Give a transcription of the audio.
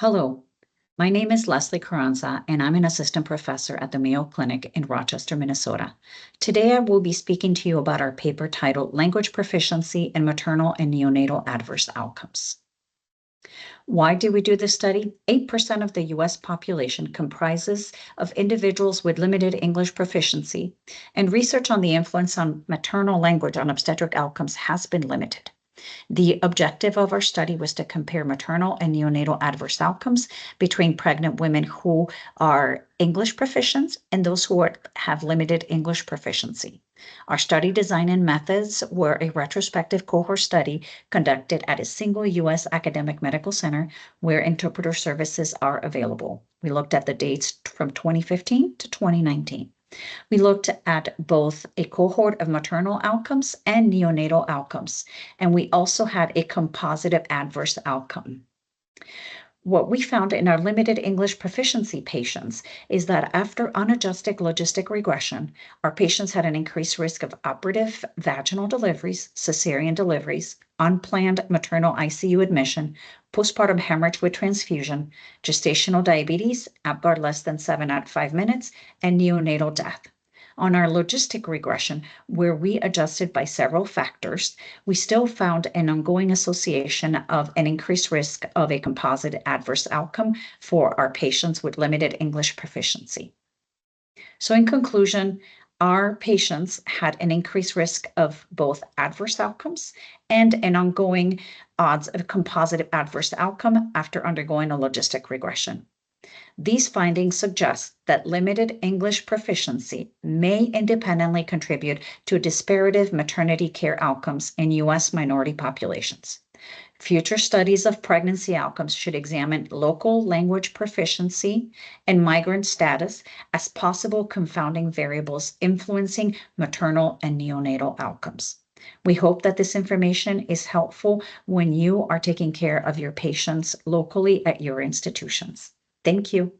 Hello, my name is Leslie Carranza, and I'm an assistant professor at the Mayo Clinic in Rochester, Minnesota. Today, I will be speaking to you about our paper titled Language Proficiency in Maternal and Neonatal Adverse Outcomes. Why do we do this study? 8% of the U.S. population comprises of individuals with limited English proficiency, and research on the influence on maternal language on obstetric outcomes has been limited. The objective of our study was to compare maternal and neonatal adverse outcomes between pregnant women who are English proficient and those who have limited English proficiency. Our study design and methods were a retrospective cohort study conducted at a single U.S. academic medical center where interpreter services are available. We looked at the dates from 2015 to 2019. We looked at both a cohort of maternal outcomes and neonatal outcomes, and we also had a composite adverse outcome. What we found in our limited English proficiency patients is that after unadjusted logistic regression, our patients had an increased risk of operative vaginal deliveries, cesarean deliveries, unplanned maternal ICU admission, postpartum hemorrhage with transfusion, gestational diabetes, Apgar less than 7 at 5 minutes, and neonatal death. On our logistic regression, where we adjusted by several factors, we still found an ongoing association of an increased risk of a composite adverse outcome for our patients with limited English proficiency. So in conclusion, our patients had an increased risk of both adverse outcomes and an ongoing odds of composite adverse outcome after undergoing a logistic regression. These findings suggest that limited English proficiency may independently contribute to disparative maternity care outcomes in U.S. minority populations. Future studies of pregnancy outcomes should examine local language proficiency and migrant status as possible confounding variables influencing maternal and neonatal outcomes. We hope that this information is helpful when you are taking care of your patients locally at your institutions. Thank you.